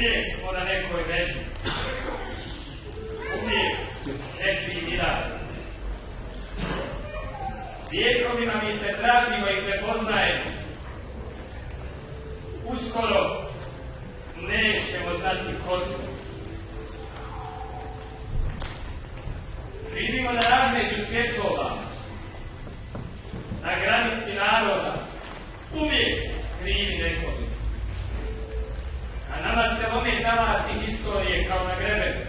Uvijek smo na nekoj veđi. Uvijek nečiji mirar. Vijekovima mi se tražimo i prepoznajemo. Uskoro nećemo znati ko smo. Živimo na razmeđu svjetova, na granici naroda, uvijek krivi nekovi. A nama se lome talasi historije kao na grebenu.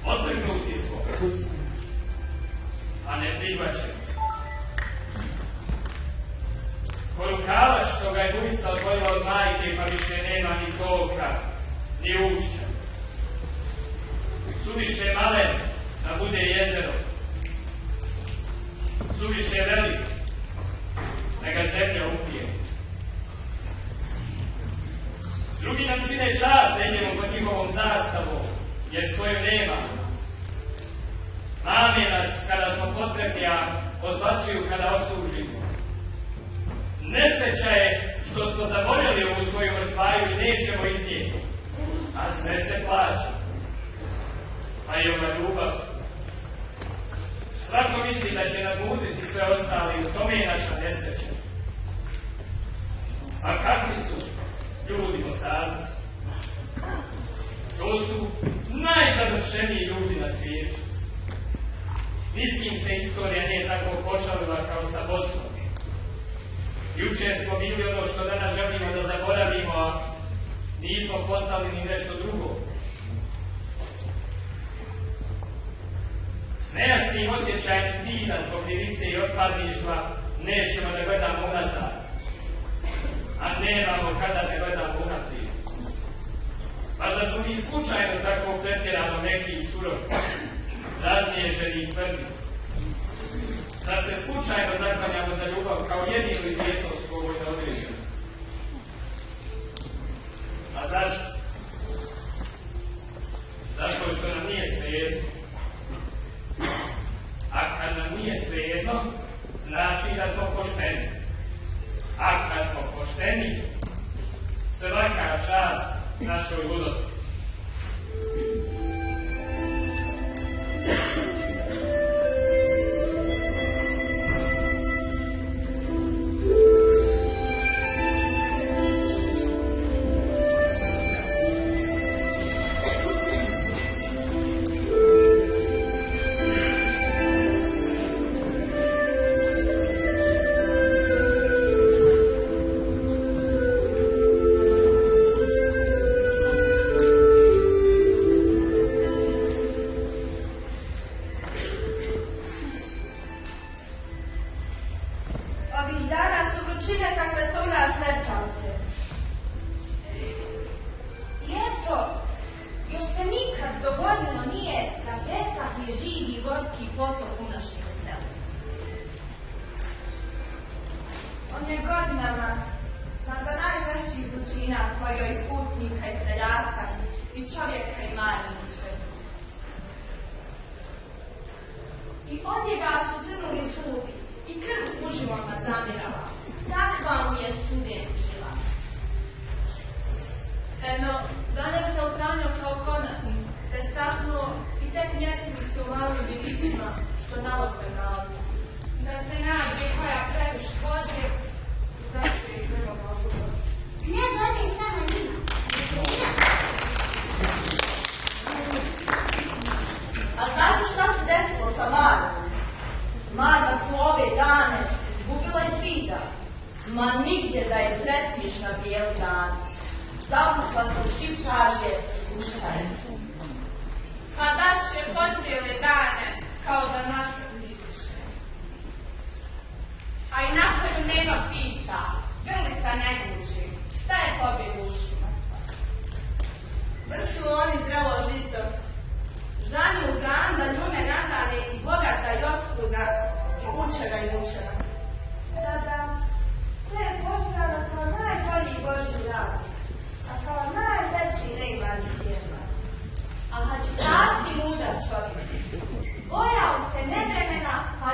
Otrgnuti smo, a ne prihvaćeni. Korukavac što ga je bubica odvojila od majke, pa više nema ni toka, ni ušća. Suviše malen da bude jezero. Suviše velik da ga zemlja upije. Drugi nam čine čast da idemo pod njihovom zastavom, jer svoju nema. Mame nas kada smo potrebni, a odbacuju kada odslužimo. Nesreća je što smo zaboravili ovu svoju mrtvaju i nećemo iznijeti, a sve se plaća. Pa i ova ljubav. Svako misli da će nadmudriti sve ostale i u tome je naša nesreća. A kakvi su ljudi Bosanci? To su najzavršeniji ljudi na svijetu. Ni s kim se istorija nije tako pošalila kao sa Bosnom. Jučer smo bili ono što danas želimo da zaboravimo, a nismo postali ni nešto drugo. S nejasnim osjećajem stida zbog krivice i otpadništva nećemo da gledamo unazad, a nemamo kada da gledamo unaprijed. Pa zar su mi slučajno tako pretjerano neki i surovi, raznježeni i tvrdi? Da se slučajno zaklanjamo za ljubav kao jedinu izvjesnost u ovoj neodređenosti? A zašto? Zato što nam nije svejedno. A kad nam nije svejedno, znači da smo pošteni. A kad smo pošteni, svaka čast našoj ludosti.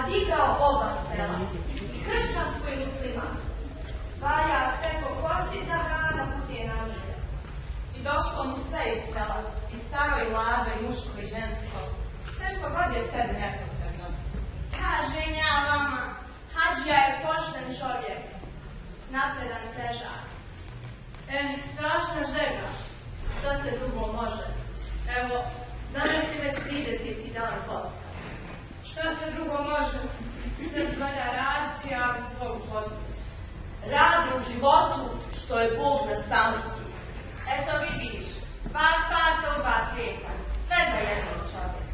Digao oba sela, i kršćansko i muslimansko. Valja sve napredan težak. Strašna žega. Šta se drugo može? Evo, danas je već 30. dan posta. Šta se drugo može? Sve valja raditi, a Bogu postiti. Radi u životu što je Bog na samoti. Eto vidiš, dva spasa u dva svijeta, sve za jednog čovjeka.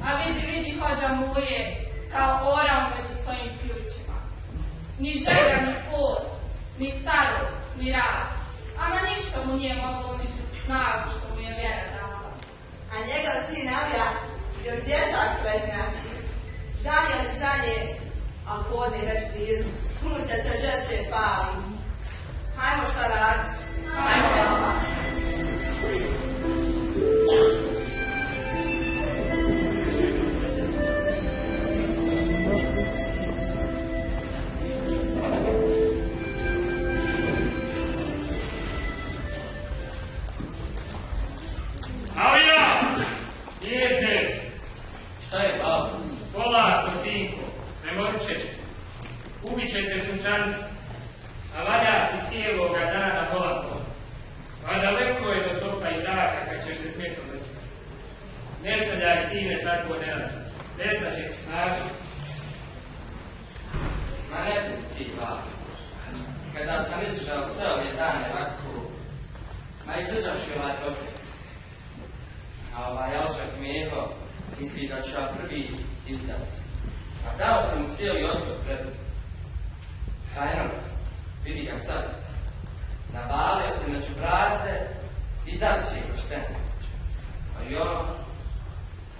A vidi, hođa Muje, kao orao među svojim ključima. Ni žega, ni post, ni starost, ni rad. Ama ništa mu nije moglo uništiti snagu što mu je vjera dala. A njegov sin Alija još dječak prednjači. Žalje li žalje, a podne već blizu. Sunce se žešće pali. Hajmo šta raditi. Hajmo. Alija! Dijete! Šta je, babo? Polako, sinko, ne moručeš se. Ubit ćete sunčanci, a valja ti cijeloga dana pola pola. A daleko je do topa i mraka kad ćeš se smetom nositi. Ne srljaj, sine, tako nerazum. Desna će ti snagu. Ma ne ti, babo. Kada sam izdržao sve ove dane ovako, ma izdržavši ovaj prosjek. A ovaj alčak Meho misli da ću ja prvi izdati. A dao sam mu cijeli odnos prednosti. Hajno, vidi ga sad. Zavalio se među brazde i daš će ga štene. A i ono,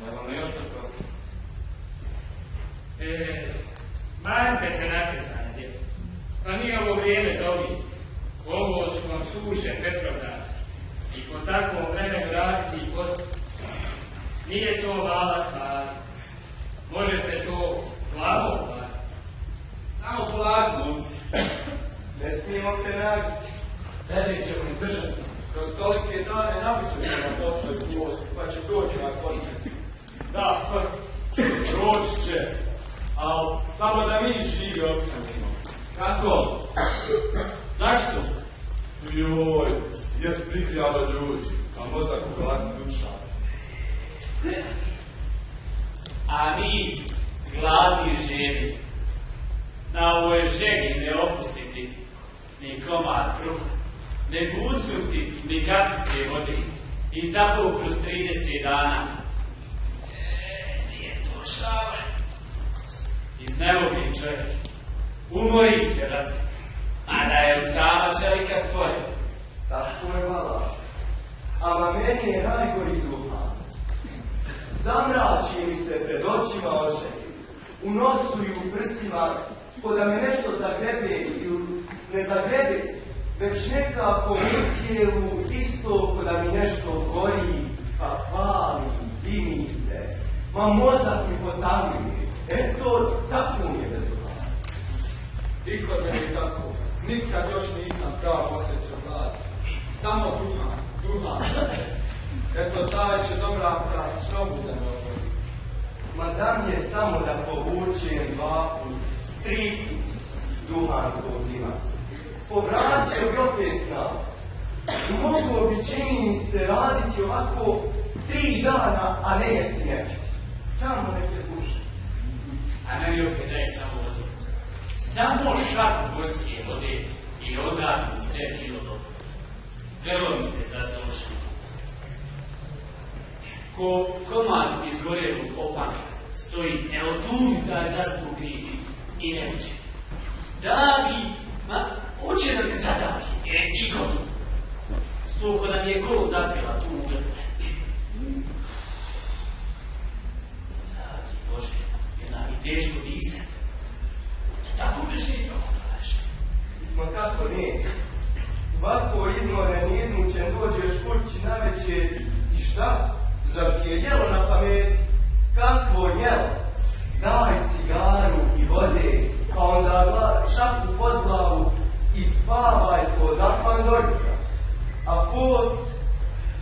evo me još kod prosjek. Manjte se natjecanja, djeco. Pa nije ovo vrijeme za ovih. Ovo su vam suše Petrovdaci. I po takvom vremenu raditi i postati. Nije to mala stvar. Može se to glavom platiti. Samo polako, momci. Ne smijemo prenagiti. Ređen ćemo izdržati. Kroz tolike dane napišu se na posao i postu, pa će doći na posljednje. Da, pa doći će. Ali samo da mi živi ostanemo. Kako? Zašto? Joj, jes prikljava ljudi, a mozak u glavi duša. A mi, gladni živi, na ovoj žegi ne opustiti ni komad kruha, ne bucuti ni kapice vode i tako kroz 30 dana. Nije to šale. Iznemogi čovjek, umori se rad, a da je od sama čovjeka stvoren. Tako je vala. Ama meni je najgori duhan. Zamrači mi se pred očima očevi, u nosu i u prsima, ko da me nešto zagrebe ili ne zagrebe, već nekako u tijelu isto ko da mi nešto gori, pa pali, dimi se, ma mozak mi potamljuje. Eto, tako mi je bez duhana. I kod mene je tako. Nikad još nisam pravo osjećao glad. Samo duhan. Eto, taj će dobravka slobodan odvodi. Ma da mi je samo da povučem 2 put, 3 put duhanskog dima. Povratio bi opet snagu. Mogu bi, čini mi se, raditi ovako 3 dana, a ne jesti neki. Samo neke duše. A meni opet daj samo vodu. Samo šak gorske vode i onda mi sve bilo dobro. Grlo mi se zazošlo. Ko komad izgorjelog opanka stoji, evo tu mi taj zastup gridi i ne uče. Da bi, uče da me zadavi, i gotovo. Stoko da mi je kolo zapjela tu u grbu. Bože, je da mi teško disat. Tako me živio pogledaš. Ma kako ne? Ovako izmoren i izmučen dođeš kući navečer i šta? Zar ti je jelo na pamet? Kakvo jelo? Daj cigaru i vode, pa onda šapu pod glavu i spavaj ko zakvan do jutra. A post,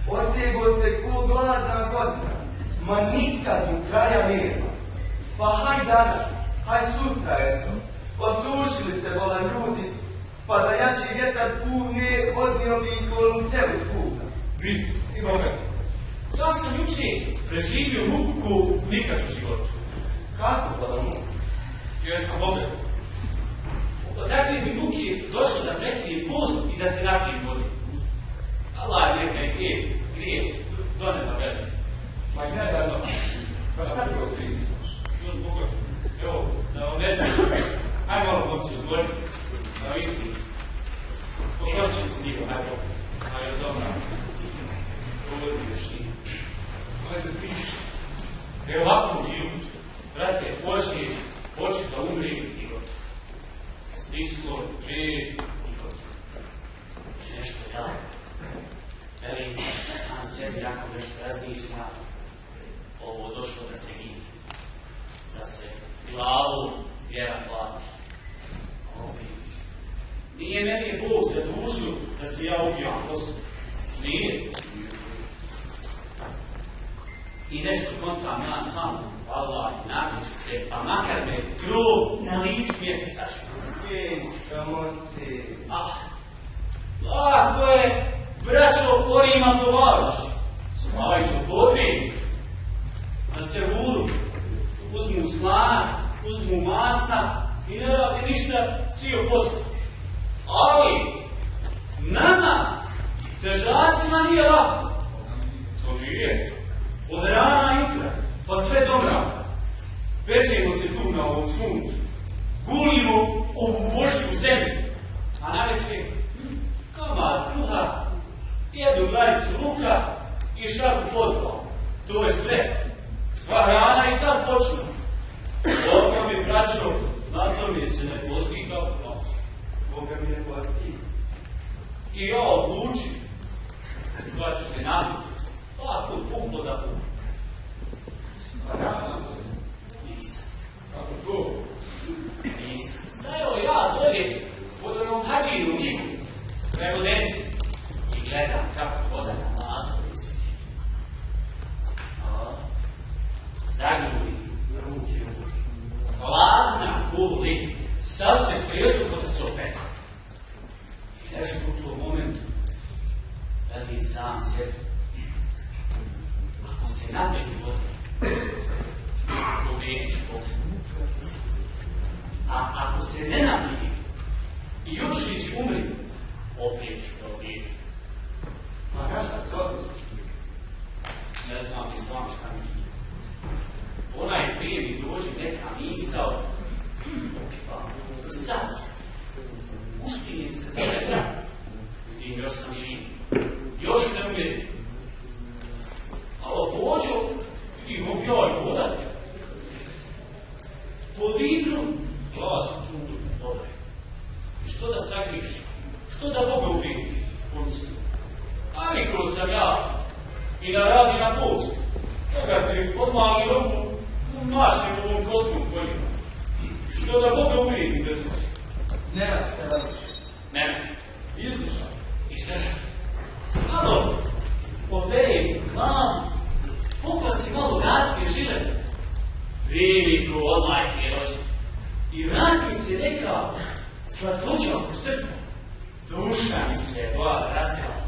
otego se ko gladna godina, ma nikad mu kraja nema. Pa haj danas, haj sutra, eto. Osušili se vola ljudi, pa da jači vjetar pune odnio bi kolom tebu kuka. Vidi, i Boga. Ja sam juče preživio muku nikad u životu. Kako pa da muku? Jer sam Boga. Od takve mi muke došlo da prekrije post i da se napije vode. Allah neka je grije do neba velike. Ma gledaj no, pa šta ti otkriziš? Što zbog Boga? Evo, da omedu. Aj malo momci odgovoriti. Da istinu. Poprosit ću se njega, ajde. Ajde, dobro. Govori još nije. Ajde, vidiš. Evo ovako dio. Brate, počnijeć, hoću da umri i gotovo. Stislo, živ i gotovo. I nešto ja. Velim, sam sebi jako nešto razmišljam. Ovo došlo da se gine. Da se glavu vjera plati. Nije meni Bog zadužio da se ja ubijam poslu. Nije. I nešto kontam ja sam, Allah, napiću se, pa makar me krov na licu mjesta sašao. Ej, samote. Lako je, braćo, porima povališ. Stavajte potrebnik. Na servuru uzmu slana, uzmu masna i ne radi ništa cijel posao. Ali, nama, težacima nije lako. To nije. Od rana jutra, pa sve do mraka. Pečemo se tu na ovom suncu. Gulimo ovu Božju zemlju. A navečer, kamar kruha, jedu glavicu luka i šaku podvala. To je sve. Sva hrana i sad počnu. Boga mi, braćo, na tome se ne posti kao plavo. Boga mi ne posti. I ja odlučim da ću se nabiti. Pa kod pumpo da pumpo. Pa nadam se. Nisam. Kako to? Nisam. Stajao ja dolje pod onom hađinu niku, prema denici, i gledam kako voda na mazu visi. Zagruli ruke. Hladna kuli, sad se presuko da se opekao. I nešto u tom momentu, velim sam sebi, ako se napiju vode, pobijedit ću Boga. A ako se ne napiju i Jučlić umri, opet ću ga objediti. A kaš šta se odluči? Ne znam ni sam šta mi nije. Onaj prije mi dođe neka misao, pa sad, uštinim se za vetra, i još sam živ, još ne umirim. Ali pođu i mogu ja i vodati. Po vidru, glas tu, dobro. I što da sagriš? Što da Boga uvijek? Pomislim. Navikao sam ja i da radi na post. Toga ti odmali ruku u našem ovom kosmom poljima. Što da Boga uvijek bez se. Ne radi se radiš. Ne radi. Izdržao. Izdržao. Malo, operi glavu, poklasi malo natke žile. Vidi ko od majke rođe. I vrati se neka slatkoća oko srca. Duša mi se glava razgrala.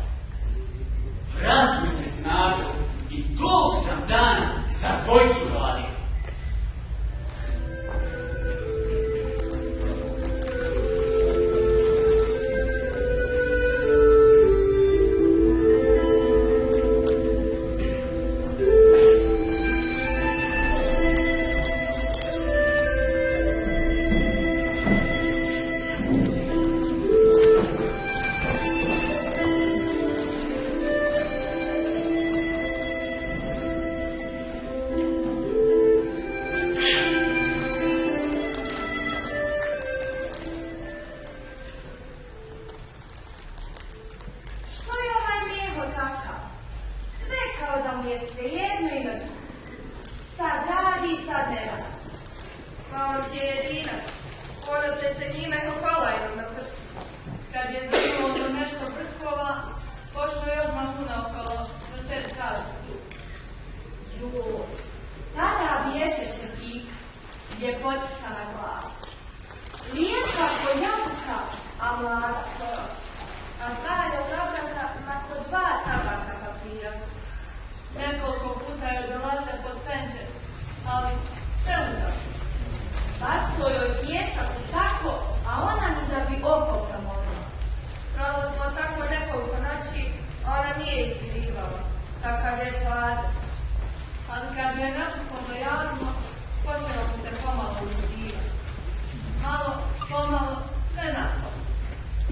Vrati mi se snaga i tog sam dana za dvojicu radio. mlada koros, a Franjo obraza nakon 2 tabaka papira. Nekoliko puta joj dolaze pod penđer, ali sve uzao. Bacio joj pijesak u staklo, a ona ni da bi oko promolila. Prolazilo tako nekoliko noći, a ona nije izgrivala. Takav je to adet. Ali kad je napokon dojavimo, počelo mu se pomalo uzivati. Malo, pomalo, sve napol.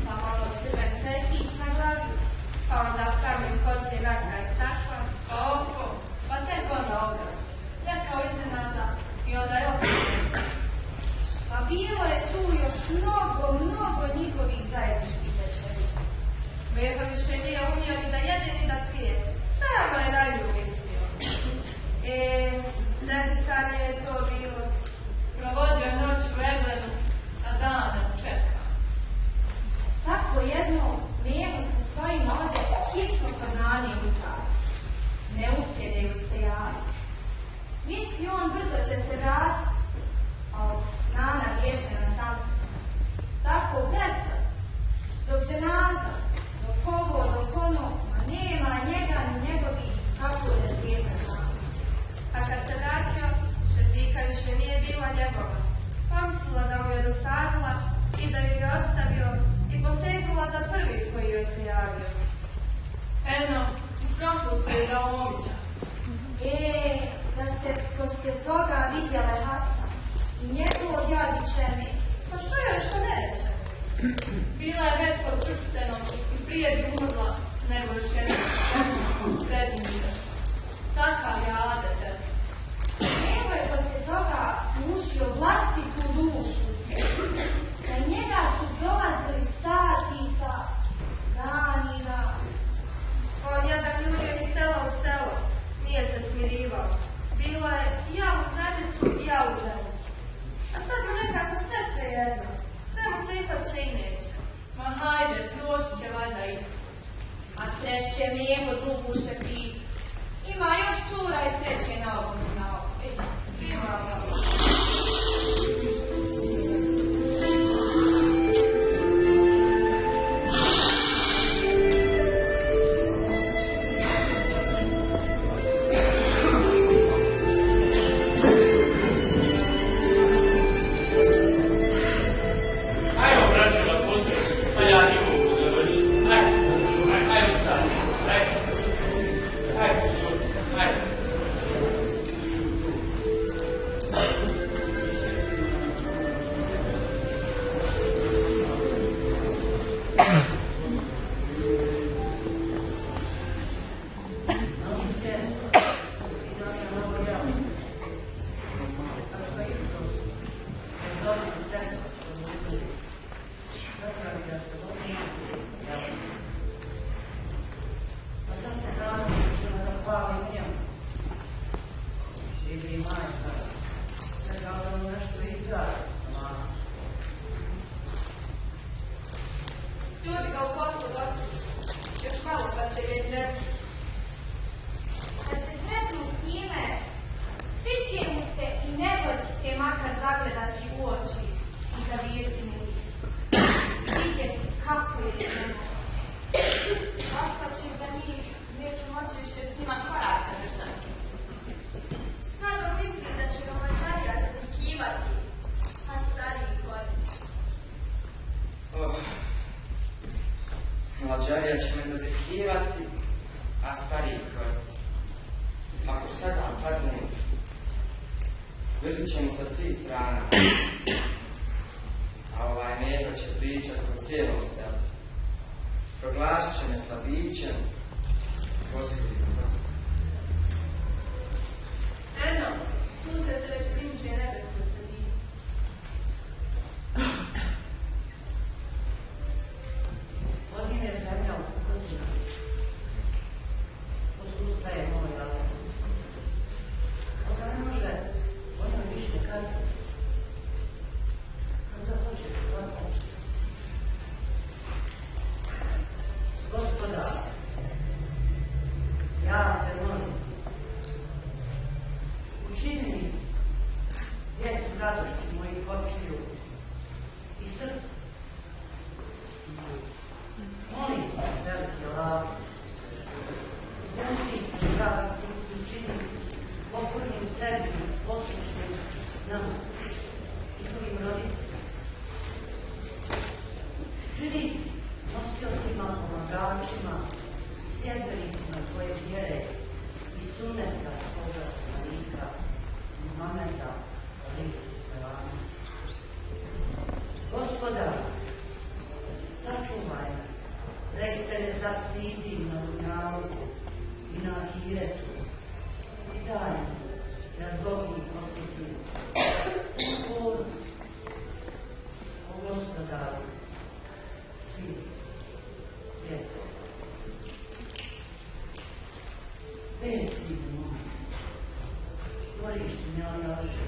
Pa malo crven fesić na glavici. Pa onda pravi kosi na kraj stakla. Pa oko, pa tek onda obraz. Sve kao iznenada i onda je opet. Pa bilo je tu još mnogo njihovih zajedničkih večeri. Meho više nije umio ni da jede ni da pije. Samo je najljubi smio. Sedisanje je to bilo. Provodio noć u Egledu, a dane čeka. Tako jedno Meho sa svojim ode hitno kod Nane utrali. Ne uspije da ju se javi. Misli on brzo će se vratiti, a Nana rješena sam. Tako presad, dok dženaza, dok ovo, dok ono, a nema njega ni njegovih kako da sjeta Nana. A kad se vratio, Šefika više nije bila njegova. Pomislila da mu je dosadila i da ju je ostavio i posegnula za prvi koji joj se javio. Eno, isprosili su je za Omića. Da ste poslije toga vidjele Hasan i njegovo djadiće mi. Pa što joj što ne reče? Bila je već pod prstenom i prije bi umrla nego još jednom prednjica. Takav je adete. Evo je poslije toga ušio vlastitu dušu u sebi. Na njega su prolazili sati i sati, dan i dan. On jadak ljudio iz sela u selo. Nije se smirivao. Bilo je ja u zemljicu i ja u zemljicu. A sad mu nekako sve jedno. Sve mu se ipak će i neće. Ma hajde, proći će valjda i. A sreće Meho drugu Šefiku. Ima još cura i sreće na ovom i na ovom. Ajmo, braćo, da poslije, pa ja ne mogu završiti. Ajmo stani. Ajmo. Ljudi ga u poslu dostižu. Još malo pa će je izrezati. Kad se sretnu s njime, svi će mu se i nevoljčice makar zagledati u oči i zaviriti mu lik. Vidjeti kako je njeno. Ostaće za njih, neće moći više s njima koraka držati. Sad on misli da će ga Mađarija zatrkivati, a stariji gori. Mađarija će me zadrkivati, a stariji koriti. Ako sada padne, vidit će mi sa svih strana. A ovaj Meho će pričat po cijelom selu. Proglasit će me slabićem, posljednjim. Eno, sunce se već primuče nebesko sredini. Godine zemlja u godinu. Osustaje moj rad. Kada ne može, ona više kazati. Kada hoće, kada hoće. Gospoda, ja te molim, učini mi Molim, veliki Allah, veliki pravi učini pokornim tebi, poslušnim nama i tvojim roditeljima. Čini nosiocima, pomagačima, sljedbenicima tvoje vjere i sunneta Boga poslanika Muhameda alejhi selam. Gospodar, sačuvaj me, da ih se ne zastidim na dunjalu i na ahiretu i daj mi da zbog njih osjetim pokornost. O Gospodaru, svijeta. Peci moj, korišti me ona laže.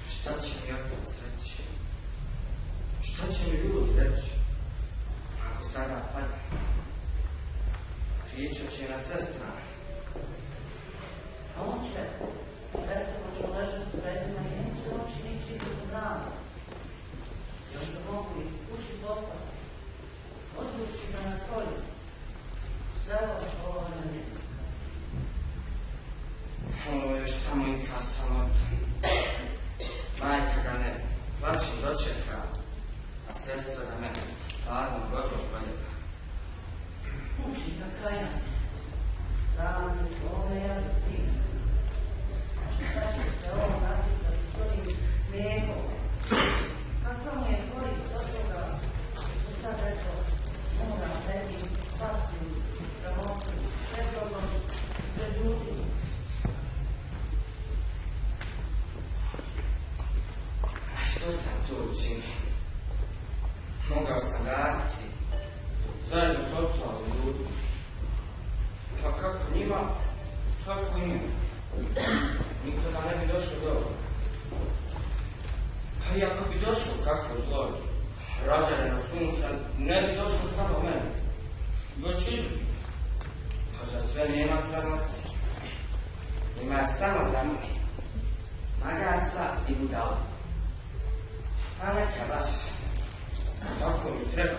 Šta će mi otac reći? Šta će mi ljudi reći? Ako sada padne, pričat će na sve strane. A on će, veselo ću ležati pred njima i neće oči ničiti za branu. Još da mogu ih kući poslati, odvući ga na polju. Sve ovo na njegu. Ovo je još samo i ta samota. Majka ga ne plaćem dočeka, a sestra da me hladnom vodom poljeba. Kući ga kajan, dan je svome jadu prije. A šta će se ovo natjecati s ovim mlijegom? Kakva mu je korist od toga što sad rekao, mora pred njim spasiti sramotu, pred Bogom, pred ljudima. Što sam tu učinio? Mogao sam raditi zajedno s ostalim ljudima. Pa kako njima, kako i njima. Nikada ne bi došlo do ovoga. Pa i ako bi došlo kakvo zlo, razjareno sunca, ne bi došlo samo mene. Već i drugi. Pa za sve nema sramote. Ima samo za mene. Magarca i budala. Pa neka baš, tako mi treba.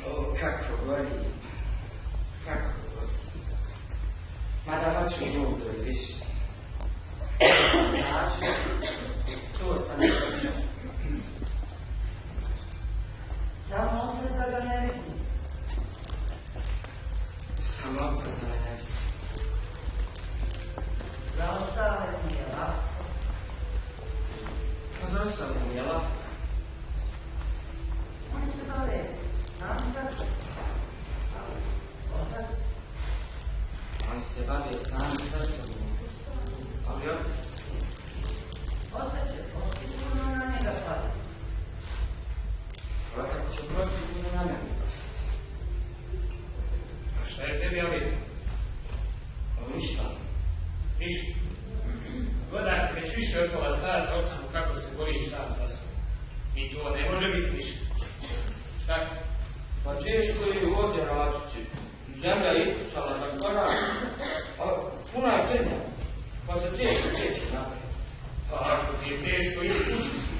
O, kako gori, kako gori. Mada hoću ljudo i više. Znači, to sam vidio. Samo otac da ga ne vidi. Samo otac da me ne vidi. Za ostale mi je lako. Pa za ostale mi je lako. Oni se bave sami za sebe. Otac, Oni se bave sami za sobom. Ali otac, otac će postigurno na njega paziti. otac će prosigurno na mene pasti. A šta je tebi, ali? O ništa. Ništa. Gledam te već više od pola sata o tamo kako se boriš sam sa sobom. I to ne može biti ništa. Šta? Pa teško je ovdje raditi. Zemlja je ispucala za korak, a puna je trnja. Pa se teško teče naprijed. Pa ako ti je teško, idi kući si.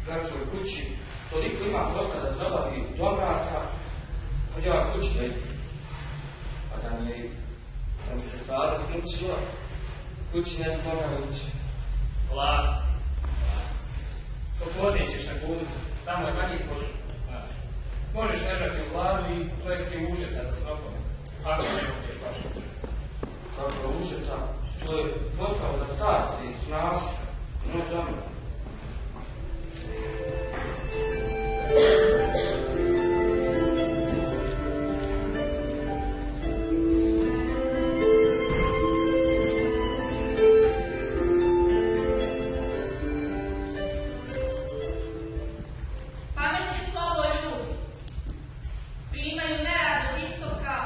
Kako svoj kući, toliko ima posla da se obavi domraka, pa ja kući ne idem. Pa da mi se stvarno smučila, kući ne bi mogao ići. Lako. Popodne ćeš na kudu, tamo je manji poslu. Možeš ležati u hladu i plesti užeta za snopom. Ako ne možeš baš. Kako užeta, to je posao za starce i snaši, no za mene. Pametni su ovo ljudi. Primaju nerad od istoka,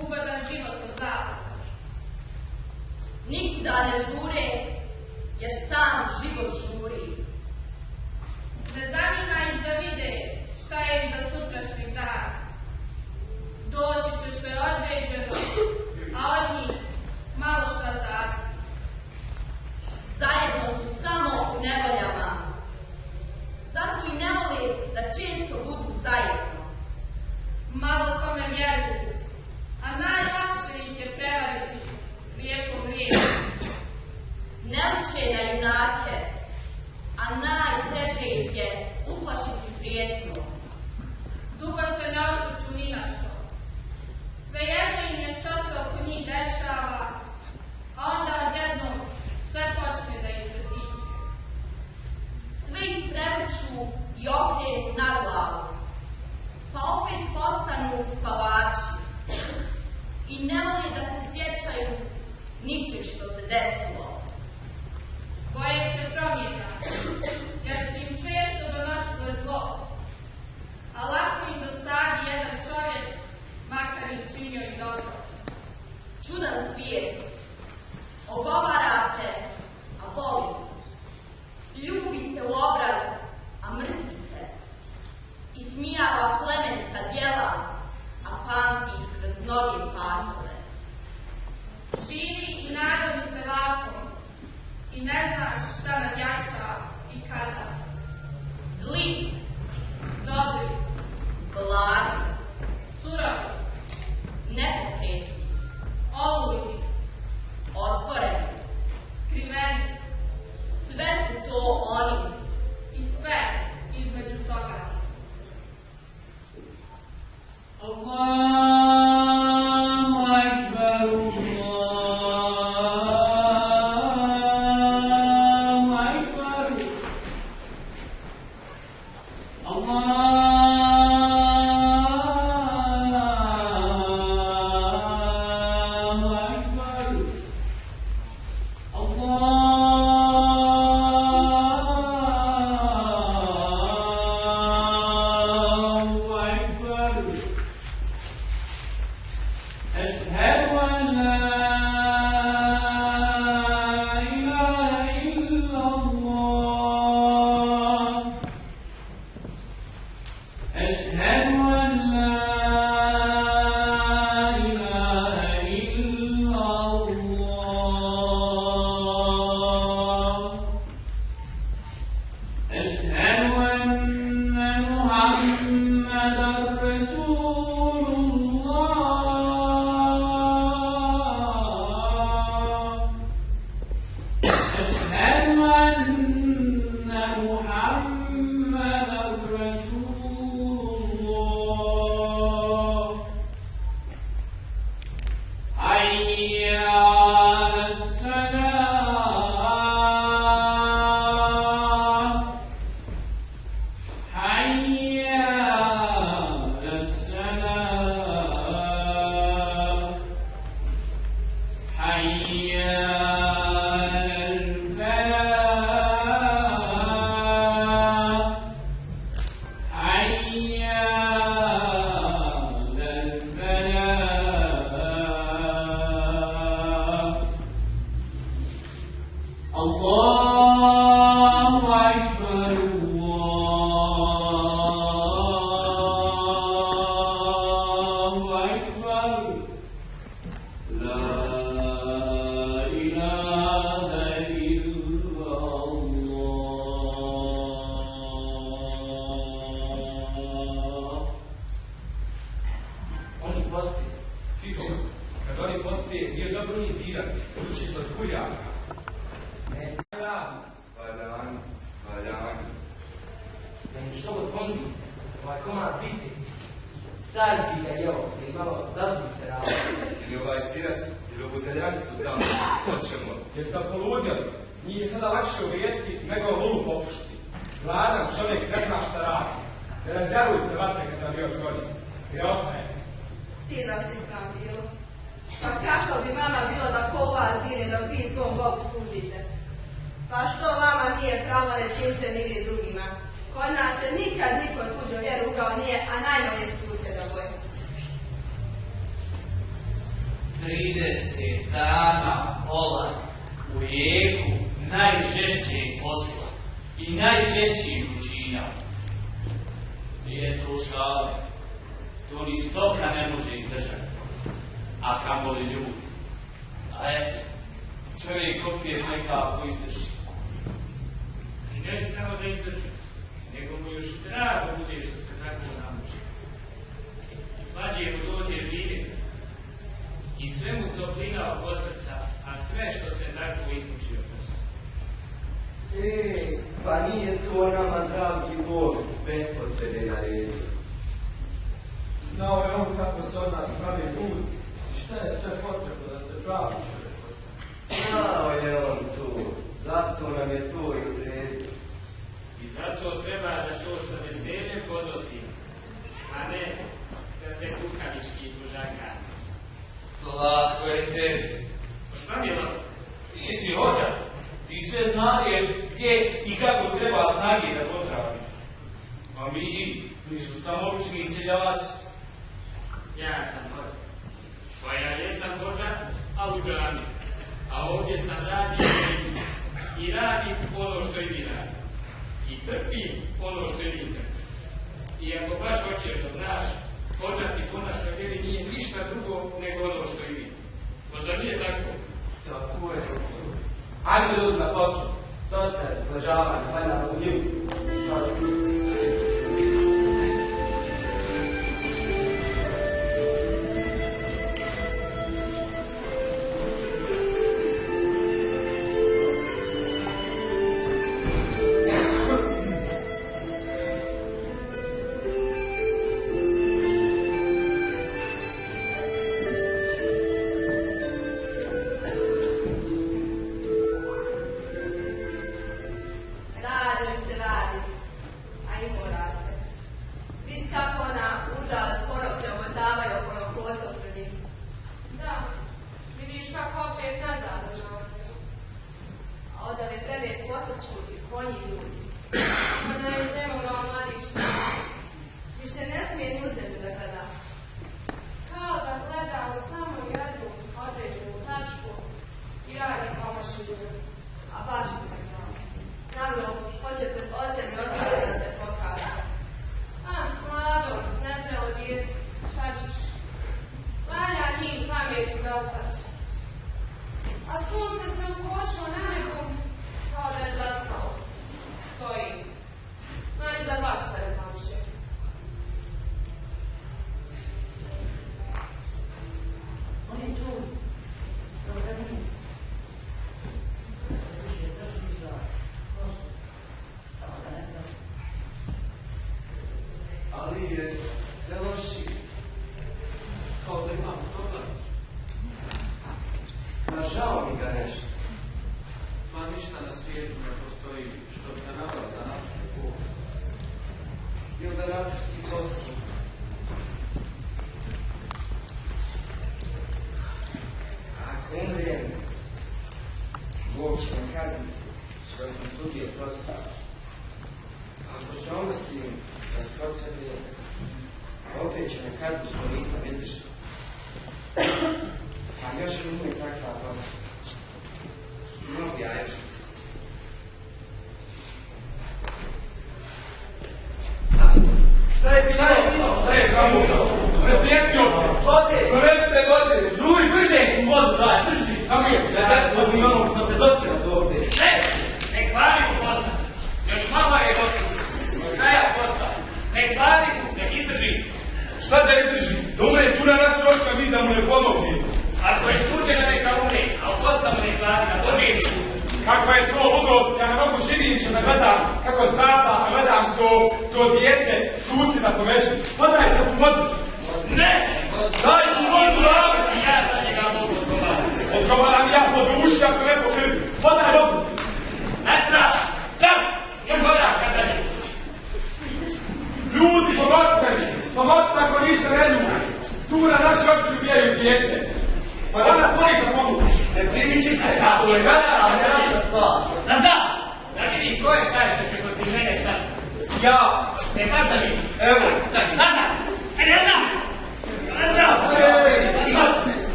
ugodan život od zapada. Nikuda ne žure, jer sam život žuri. Ne zanima ih da vide šta je iza sutrašnjeg dana. Doći će što je određeno, a od njih malo šta zavisno. liče na junake, a najteže ih je uplašiti prijetnju. Dugo se ne osvrću ni na što. Svejedno im je što se oko njih dešava, a onda odjednom sve počne da ih se tiče. Sve isprevrću i okrenu na glavu, pa opet postanu spavači i ne vole da se sjećaju ničeg što se desilo. Boje se promjena, jer su im često donosile zlo, a lako im dosadi jedan čovjek, makar im činio i dobro. Čudan svijet, ogovarate, a volite. Ljubite u obraz, a mrzite. Ismijava plemenita djela, a pamti ih kroz mnoge pasove. Živi i nadomi se vakom i ne znaš šta nadjača i kada. Zli, Dobri, blagi, surovi, nepokretni, olujni, otvoreni. skriveni Sve su to oni. i sve između toga. Allahu Ekber, Allahu Ekber, Allahu Ekber, Allahu Ekber. أشهد أن لا إله إلا الله أشهد أن لا إله إلا الله أشهد أن محمدا رسول الله أشهد أن محمدا رسول الله حي على الصلاة حي على الصلاة حي على الفلاح حي على الفلاح الله أكبر الله أكبر لا إله إلا الله. Oni posti, Fiko, kad oni posti, nije dobro njih dirati, uči se od kuljaka. Ne, radnici. Valjani, valjani. Da im što god ponudi, ovaj komad biti, sad bi ga jeo, da je malo zazvuce rado. Ili ovaj sirac, ili ovu zeljanicu tamo, hoćemo. Jeste li poludjeli? Njih je sada lakše uvrijediti nego lulu popušiti. Gladan čovjek ne zna šta radi. Ne razjarujte vatre kad nam bio korist. Grota je. Stid vas ispravno bilo. Pa kako bi vama bilo da ko vas zine dok vi svom Bogu služite? Pa što vama nije pravo ne činite ni vi drugima? Kod nas se nikad niko tuđu vjeru ugao nije, a najmanje susjeda boje. 30 dana volan u rijeku najžešćeg posla i najžešćih učinja. Nije to šale, to ni stoka ne može izdržati, a kamoli ljudi. A eto, čovjek opet nekako izdrži. I ne samo da izdrži, nego mu još drago bude što se tako namuži. Slađe mu dođe živjeti. I sve mu toplina oko srca, a sve što se tako izmuči od posla. Pa nije to nama, dragi Bog, bez potrebe naredio. Znao je on kako se od nas pravi ljudi i šta je sve potrebno da se pravi čovjek postane. Znao je on to, zato nam je to i odredio. I zato treba da to sa veseljem podnosimo, a ne da se kukavički tužaka. Lako je tebi. Šta mi je lako? Ti si hođa. Ti sve znadeš gdje i kako treba snage da potraviš. A mi su samo obični seljaci. Ja sam hođa. Pa ja jesam hođa, a u džami. A ovdje sam radio i radim ono što i vi radim. I trpim ono što i vi trpim. I ako baš hoćeš da znaš, hođa ti po našoj vjeri nije ništa drugo nego ono što i vi. Možda nije tako? Tako je. Ajde ljudi na poslu. Dosta je ležavanja, valjda u nju.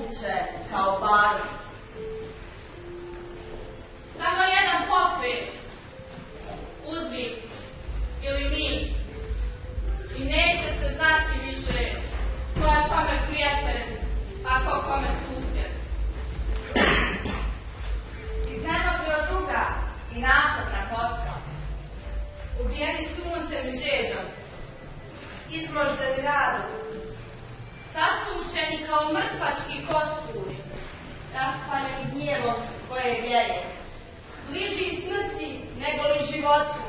nemoguće kao barut. Samo jedan pokret, uzvik ili mi, i neće se znati više ko je kome prijatelj, a ko kome susjed. Iznemogli od duga i naporna koca, ubijeni suncem i žeđom, izmoždeni radom, Sasušeni kao mrtvački kosturi, raspaljeni gnjevom svoje vjere. Bliži smrti nego li životu.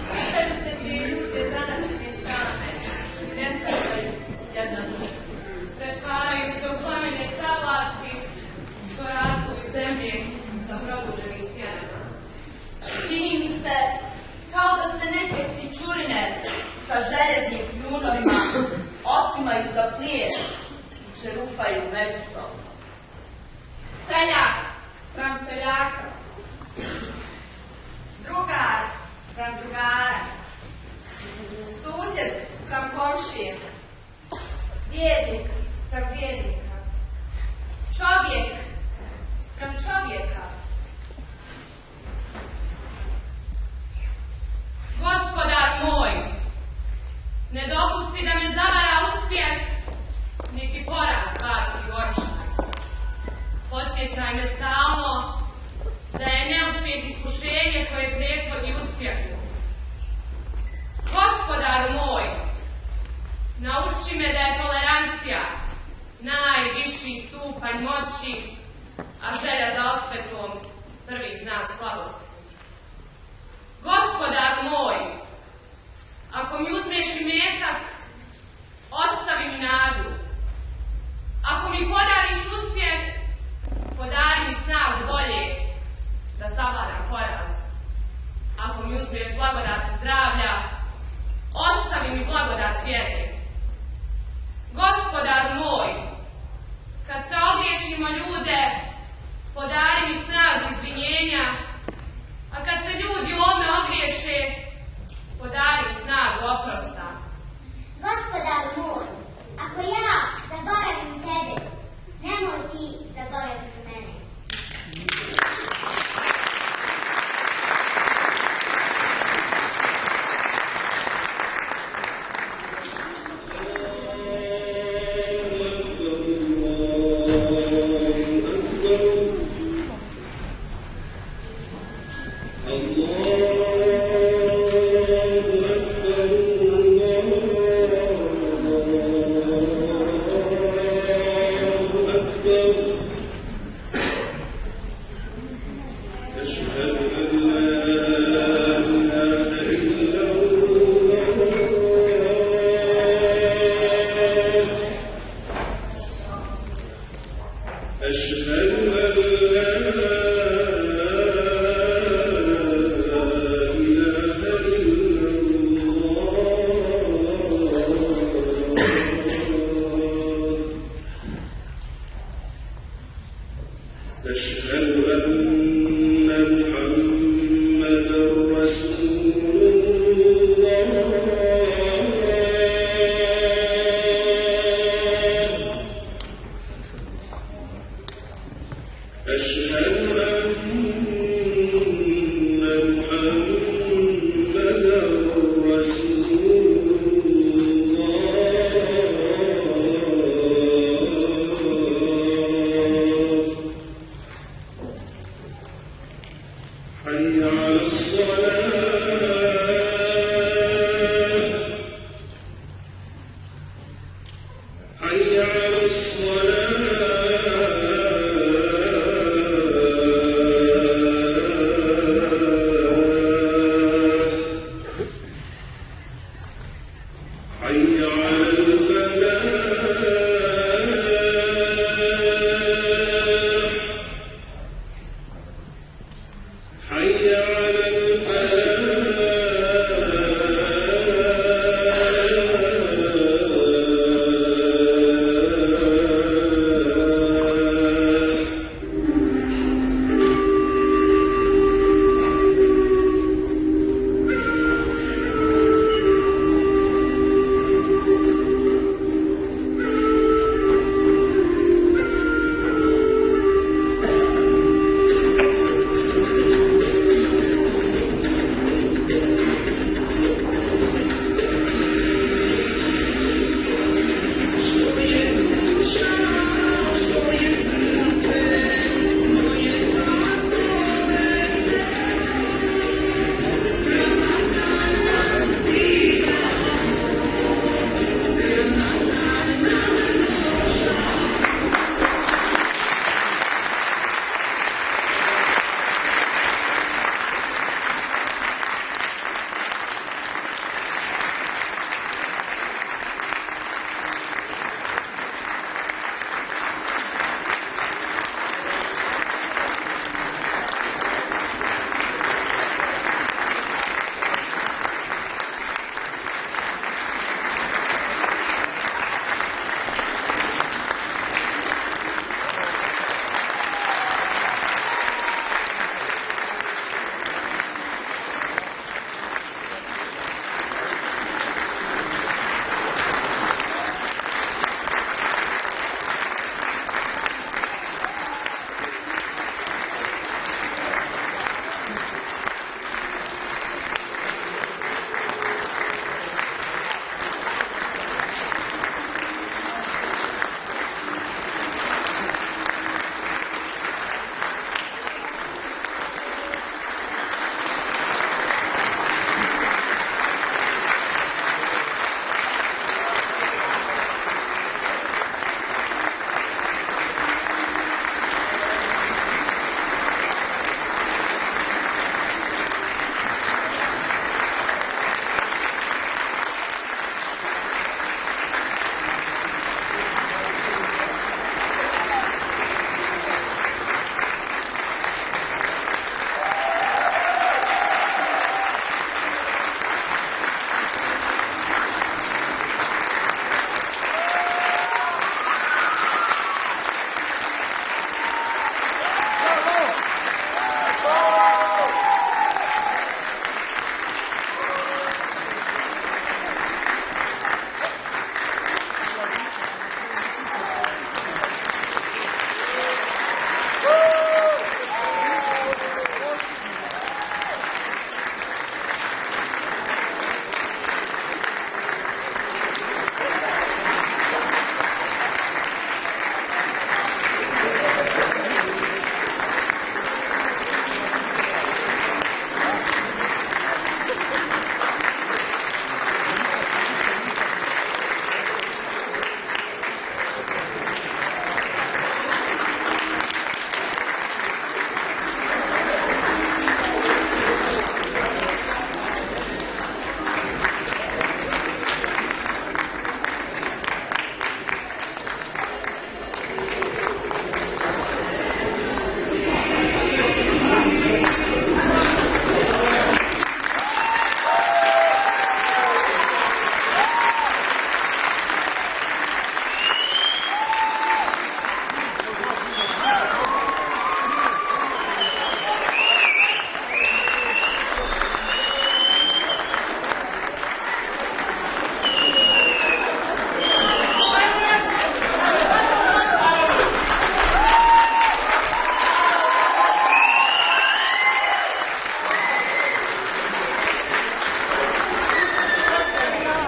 Sviđaju se dvije ljude zanačene strane, ne svađaju jedna drugu. Pretvaraju se u plamene savlasti što rastu iz zemlje sa probuženim sjenama. Čini mi se kao da se neke ptičurine sa željeznim kljunovima otimaju za plijen i čerupaju međusobno. Seljak spram seljaka, drugar spram drugara, susjed spram komšije, vjernik spram vjernika, čovjek spram čovjeka. Gospodar moj, ne dopusti da me zavara uspjeh, niti poraz baci u oči. Podsjećaj me stalno da je neuspjeh iskušenje koje prethodi uspjehu. Gospodaru moj, nauči me da je tolerancija najviši stupanj moći, a želja za osvetom prvi znak slabosti. Gospodar moj, ako mi uzmeš imetak, ostavi mi nadu. Ako mi podariš uspjeh, podari mi snagu volje da savladam poraz. Ako mi uzmeš blagodat zdravlja, ostavi mi blagodat vjere. Gospodar moj, kad se ogriješimo ljude, podari mi snagu izvinjenja, a kad se ljudi o me ogriješe, podari mi snagu oprosta. Gospodaru moj, ako ja zaboravim tebe, nemoj ti zaboraviti mene. حي على الصلاة